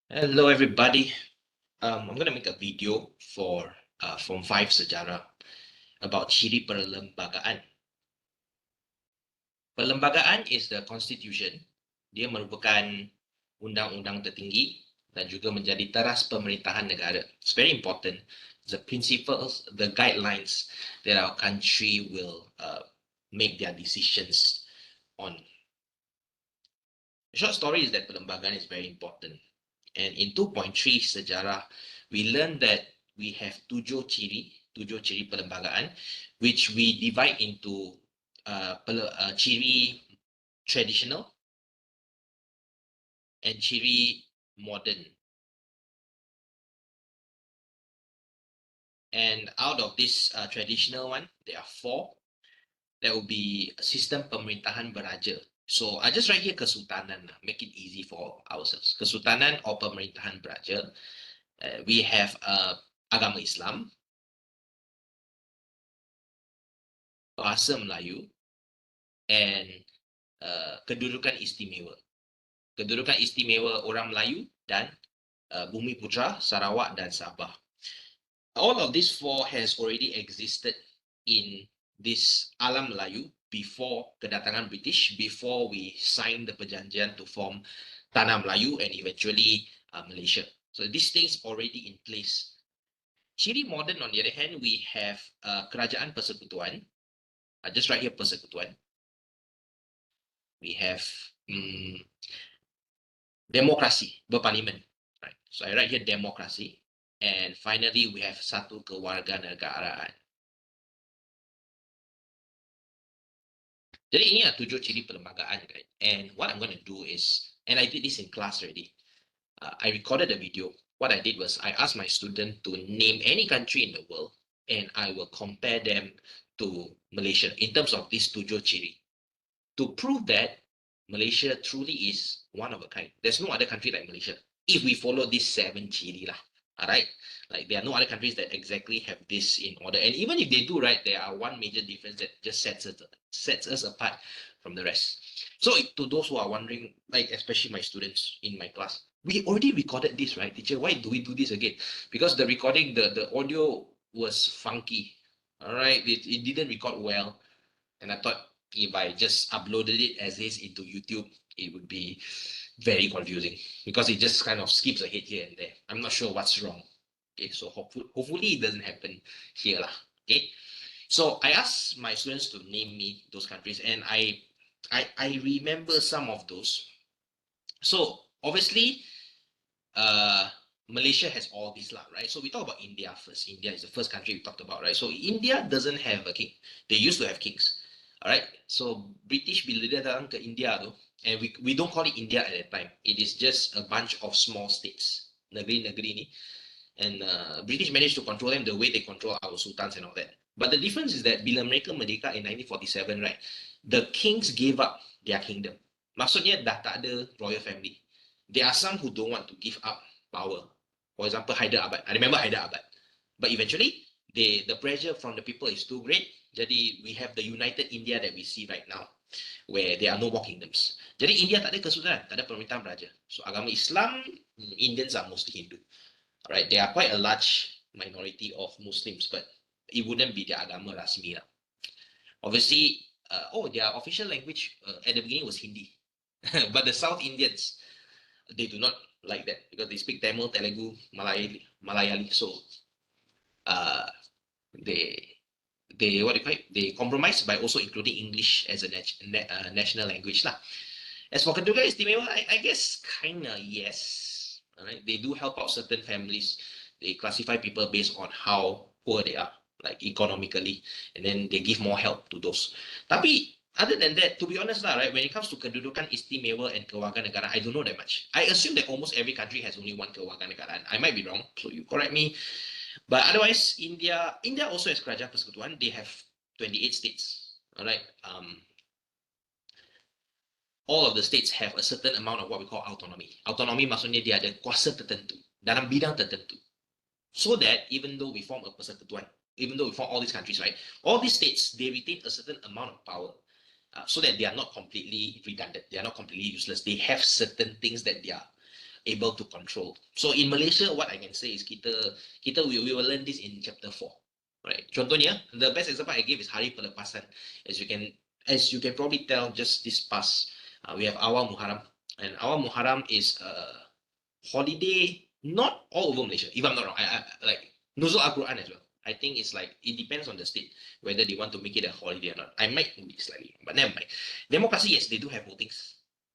Hello, everybody. I'm going to make a video for from 5 Sejarah about Ciri Perlembagaan. Perlembagaan is the constitution. Dia merupakan undang-undang tertinggi dan juga menjadi teras pemerintahan negara. It's very important. The principles, the guidelines that our country will make their decisions on. The short story is that Perlembagaan is very important. And in 2.3 Sejarah, we learned that we have tujuh ciri perlembagaan, which we divide into ciri traditional and ciri modern. And out of this traditional one, there are 4. That will be sistem pemerintahan beraja. So I just write here kesultanan, make it easy for ourselves. Kesultanan or pemerintahan beraja. We have agama Islam, bahasa Melayu, and kedudukan istimewa. Kedudukan istimewa orang Melayu dan Bumi Putra, Sarawak dan Sabah. All of these 4 has already existed in this alam Melayu before kedatangan British, before we signed the perjanjian to form Tanah Melayu and eventually Malaysia. So these things already in place. Ciri modern, on the other hand, we have kerajaan persekutuan. Just right here, persekutuan. We have democracy, berparlimen. Right. So I write here democracy. And finally, we have satu kewarganegaraan. Jadi ini 7 ciri perlembagaan, right? And what I'm going to do is, and I did this in class already. I recorded a video. What I did was I asked my student to name any country in the world, and I will compare them to Malaysia in terms of these 7 ciri. To prove that Malaysia truly is one of a kind. There's no other country like Malaysia if we follow these 7 ciri lah. All right, like there are no other countries that exactly have this in order, and even if they do, right, there are one major difference that just sets us apart from the rest. So to those who are wondering, like especially my students in my class, we already recorded this, right, teacher? Why do we do this again? Because the recording, the audio was funky. All right, it didn't record well, and I thought if I just uploaded it as is into YouTube, it would be very confusing because it just kind of skips ahead here and there. I'm not sure what's wrong. Okay, so hopefully it doesn't happen here lah. Okay, so I asked my students to name me those countries, and I remember some of those. So obviously, Malaysia has all these lah, right? So we talk about India first. India is the first country we talked about, right? So India doesn't have a king. They used to have kings. All right. So British bila dia datang ke India tu, and we don't call it India at that time. It is just a bunch of small states, negeri-negeri ni. And British managed to control them the way they control our sultans and all that. But the difference is that bila mereka merdeka in 1947, right, the kings gave up their kingdom. Maksudnya dah tak ada royal family. There are some who don't want to give up power. For example, Hyder Abad. I remember Hyder Abad. But eventually, the pressure from the people is too great. Jadi we have the united India that we see right now, where there are no more kingdoms. Jadi India tak ada kesultanan, tak ada pemerintahan beraja. So agama Islam, Indians are mostly Hindu. Right, there are quite a large minority of Muslims, but it wouldn't be their agama rasmi lah. Obviously, their official language at the beginning was Hindi, but the South Indians, they do not like that because they speak Tamil, Telugu, Malayali. So they what do you call it? They compromise by also including English as a national language lah. As for kedudukan istimewa, I guess kinda yes. Right? They do help out certain families. They classify people based on how poor they are, like economically, and then they give more help to those. Tapi other than that, to be honest lah, right, when it comes to kedudukan istimewa and kewarganegaraan, I don't know that much. I assume that almost every country has only one kewarganegaraan. I might be wrong, so you correct me. But otherwise, India also has kerajaan persekutuan. They have 28 states. All right. All of the states have a certain amount of what we call autonomy. Autonomy maksudnya dia ada kuasa tertentu dalam bidang tertentu. So that even though we form a persekutuan, even though we form all these countries, right, all these states, they retain a certain amount of power so that they are not completely redundant. They are not completely useless. They have certain things that they are able to control. So in Malaysia, what I can say is we will learn this in chapter 4. Right. Contohnya, the best example I give is Hari Pelepasan. As you can probably tell, just this past, we have Awal Muharram, and Awal Muharram is a holiday not all over Malaysia. If I'm not wrong, I like Nuzul Al Quran as well. I think it's like it depends on the state whether they want to make it a holiday or not. I might be slightly, but never mind. Democracy, yes, they do have voting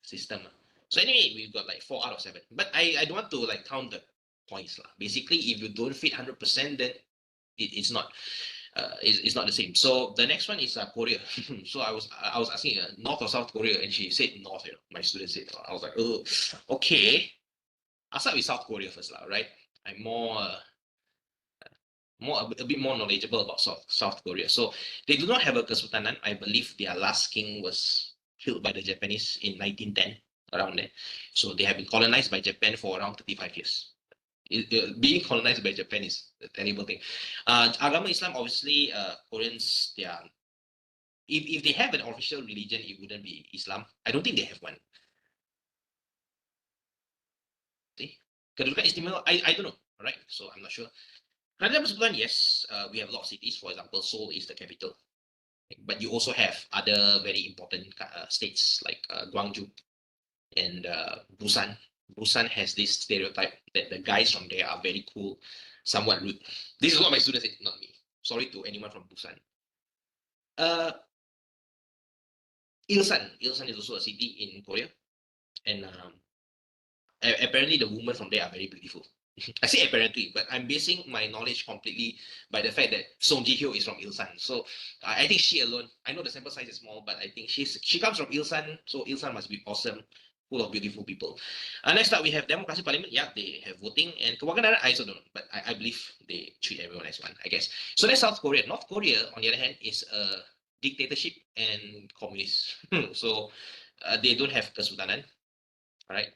system. So anyway, we've got like 4 out of 7. But I don't want to like count the points lah. Basically, if you don't fit 100%, then it's not it's not the same. So the next one is Korea. So I was asking North or South Korea, and she said North. You know, my student said. I was like, oh, okay. I'll start with South Korea first, lah. Right? I'm a bit more knowledgeable about South Korea. So they do not have a kesultanan. I believe their last king was killed by the Japanese in 1910, around there. So they have been colonized by Japan for around 35 years. Being colonized by Japan is a terrible thing. Agama Islam, obviously, Koreans, if they have an official religion, it wouldn't be Islam. I don't think they have one. See? Kedudukan istimewa, I don't know, right? So I'm not sure. Kerajaan persekutuan, yes, we have a lot of cities. For example, Seoul is the capital. But you also have other very important states like Gwangju and Busan. Busan has this stereotype that the guys from there are very cool, somewhat rude. This is what my students say, not me. Sorry to anyone from Busan. Ilsan. Ilsan is also a city in Korea. And apparently the women from there are very beautiful. I say apparently, but I'm basing my knowledge completely by the fact that Ji Hyo is from Ilsan. So I think she alone, I know the sample size is small, but I think she comes from Ilsan, so Ilsan must be awesome, full of beautiful people. Next up, we have Democracy Parliament. Yeah, they have voting. And Kewarganegaraan, I also don't know, but I believe they treat everyone as one, I guess. So that's South Korea. North Korea, on the other hand, is a dictatorship and communist. So they don't have kesultanan, all right?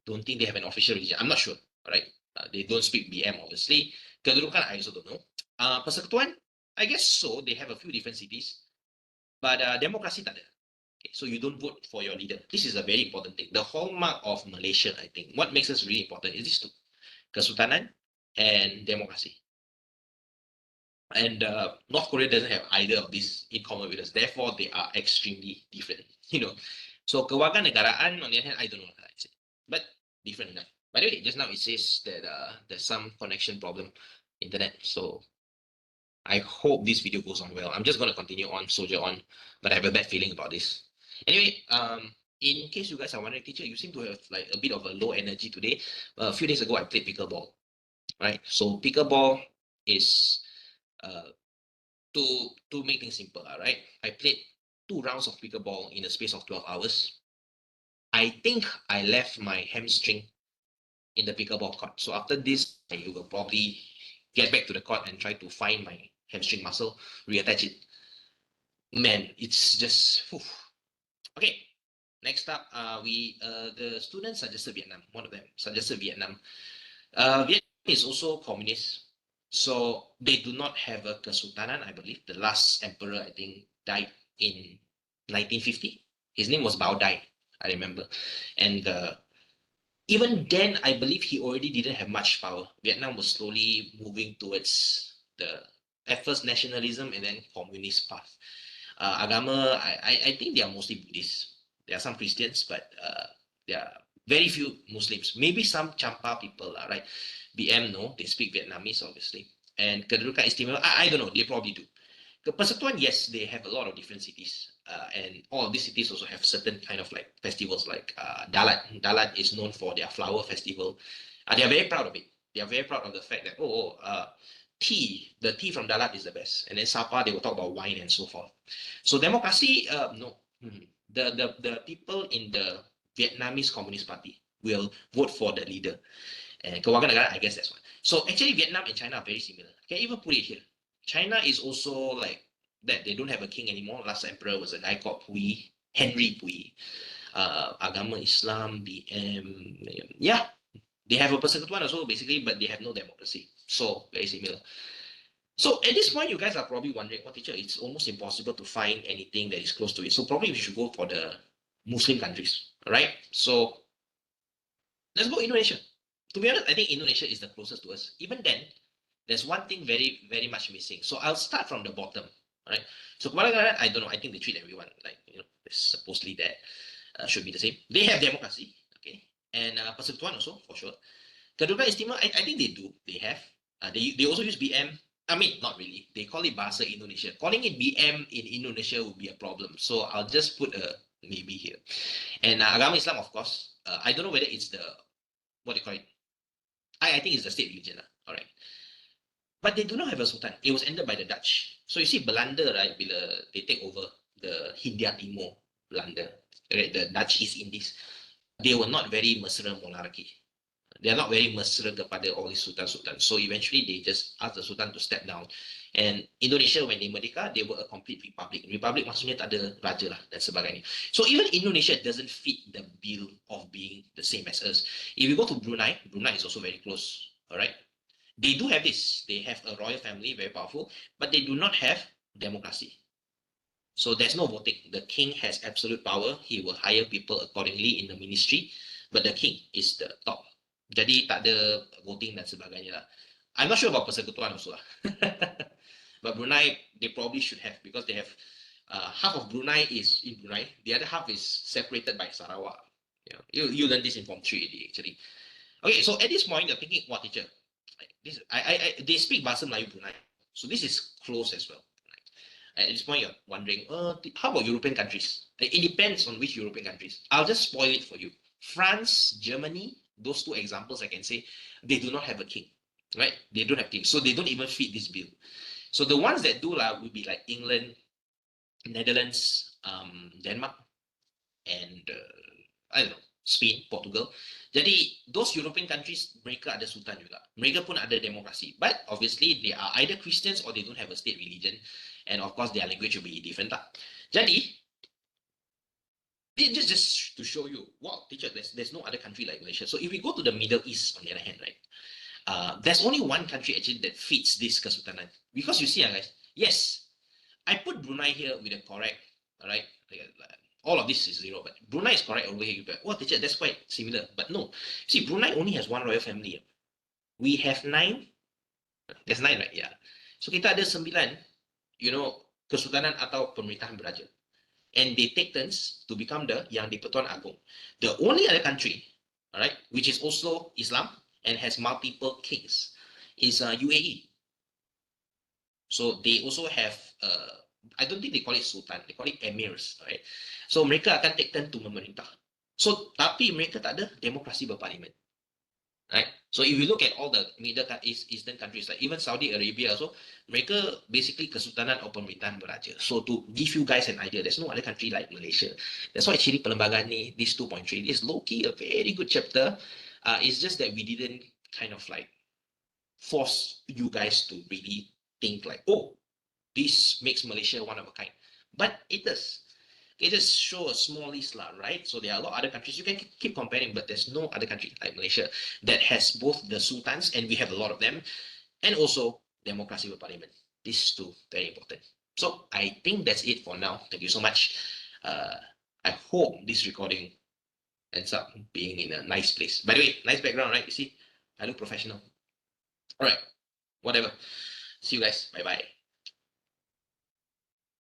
Don't think they have an official religion. I'm not sure. Right? They don't speak BM, obviously. Kedudukan, I also don't know. Persekutuan, I guess so. They have a few different cities. But democracy tak ada. Okay, so you don't vote for your leader. This is a very important thing. The hallmark of Malaysia, I think, what makes us really important is these two. Kesultanan and democracy. And North Korea doesn't have either of these in common with us. Therefore, they are extremely different. So Kewarganegaraan, on the other hand, I don't know what I say. But different enough. By the way, just now it says that there's some connection problem, internet. So I hope this video goes on well. I'm just going to continue on, soldier on, but I have a bad feeling about this. Anyway, in case you guys are wondering, teacher, you seem to have like a bit of a low energy today. A few days ago, I played pickleball, right? So pickleball is to make things simple, right? I played 2 rounds of pickleball in a space of 12 hours. I think I left my hamstring in the pickleball court. So after this, I will probably get back to the court and try to find my hamstring muscle, reattach it. Man, it's just whew. Okay. Next up, the students suggested Vietnam. One of them suggested Vietnam. Vietnam is also communist, so they do not have a kesultanan. I believe the last emperor, I think, died in 1950. His name was Bao Dai, I remember, and even then, I believe he already didn't have much power. Vietnam was slowly moving towards at first nationalism and then communist path. Agama, I think they are mostly Buddhist. There are some Christians, but there are very few Muslims. Maybe some Champa people, right? BM, no, they speak Vietnamese, obviously. And Kedudukan Istimewa, I don't know, they probably do. Persekutuan, yes, they have a lot of different cities. And all of these cities also have certain kind of like festivals like Dalat. Dalat is known for their flower festival. They are very proud of it. They are very proud of the fact that, the tea from Dalat is the best. And then Sapa, they will talk about wine and so forth. So democracy, no. The people in the Vietnamese Communist Party will vote for the leader. And Kewarganegaraan, I guess that's one. So actually, Vietnam and China are very similar. I can even put it here. China is also like that. They don't have a king anymore. Last emperor was a guy called Puyi, Henry Puyi. Agama Islam, BM. Yeah, they have a persekutuan also basically, but they have no democracy. So very similar. So at this point, you guys are probably wondering, oh, teacher, it's almost impossible to find anything that is close to it. So probably we should go for the Muslim countries, right? So Let's go Indonesia. To be honest, I think Indonesia is the closest to us. Even then, there's one thing very, very much missing. So I'll start from the bottom. All right. So Kuala I don't know. I think they treat everyone like, supposedly that should be the same. They have democracy, okay, and Persekutuan also for sure. Kedudukan Istimewa, I think they do. They have. They also use BM. I mean, not really. They call it Bahasa Indonesia. Calling it BM in Indonesia would be a problem. So I'll just put a maybe here. And Agama Islam, of course. I don't know whether it's the what do you call it. I think it's the state religion. All right. But they do not have a sultan. It was ended by the Dutch. So you see, Belanda, right, bila they take over the Hindia Timur, Belanda, right, the Dutch East Indies, they were not very mesra monarchy. They are not very mesra kepada all these sultan-sultan. So eventually they just asked the sultan to step down. And Indonesia, when they merdeka, they were a complete republic. Republic maksudnya tak ada raja lah dan sebagainya. So even Indonesia doesn't fit the bill of being the same as us. If you go to Brunei, Brunei is also very close. All right. They do have this. They have a royal family, very powerful, but they do not have democracy. So there's no voting. The king has absolute power. He will hire people accordingly in the ministry, but the king is the top. Jadi tak ada voting dan sebagainya lah. I'm not sure about persekutuan also lah. But Brunei, they probably should have because they have half of Brunei is in Brunei. The other half is separated by Sarawak. You learn this in Form 3 already, actually. Okay, so at this point, you're thinking, what teacher? They speak Bahasa Melayu Brunei. So this is close as well. At this point, you're wondering, how about European countries? It depends on which European countries. I'll just spoil it for you. France, Germany, those two examples I can say, they do not have a king, right? They don't have king. So they don't even fit this bill. So the ones that do will be like England, Netherlands, Denmark, and I don't know, Spain, Portugal. Jadi those European countries, mereka ada sultan juga. Mereka pun ada demokrasi. But obviously they are either Christians or they don't have a state religion. And of course their language will be different lah. Jadi, just to show you, wow, teacher, there's no other country like Malaysia. So if we go to the Middle East on the other hand, right, there's only one country actually that fits this kesultanan. Because you see, guys, yes, I put Brunei here with the correct, all right, all of this is zero, but Brunei is correct over here. But, well, teacher, that's quite similar. But no, see, Brunei only has one royal family. We have 9. There's 9, right? Yeah. So kita ada 9, kesultanan atau pemerintahan beraja. And they take turns to become the Yang di-Pertuan Agong. The only other country, all right, which is also Islam and has multiple kings, is UAE. So they also have, I don't think they call it sultan, they call it emirs, right? So mereka akan take turn to memerintah. So tapi mereka tak ada demokrasi berparlimen, right? So if you look at all the Middle Eastern countries, like even Saudi Arabia also, mereka basically kesultanan or pemerintahan beraja. So to give you guys an idea, there's no other country like Malaysia. That's why Ciri Perlembagaan ni, this 2.3, is low-key a very good chapter. It's just that we didn't kind of like force you guys to really think like, oh, this makes Malaysia one of a kind. But it does. It just show a small list, right? So there are a lot of other countries you can keep comparing, but there's no other country like Malaysia that has both the sultans, and we have a lot of them, and also democracy with parliament. These two, very important. So I think that's it for now. Thank you so much. I hope this recording ends up being in a nice place. By the way, nice background, right? You see, I look professional. All right, whatever. See you guys. Bye-bye.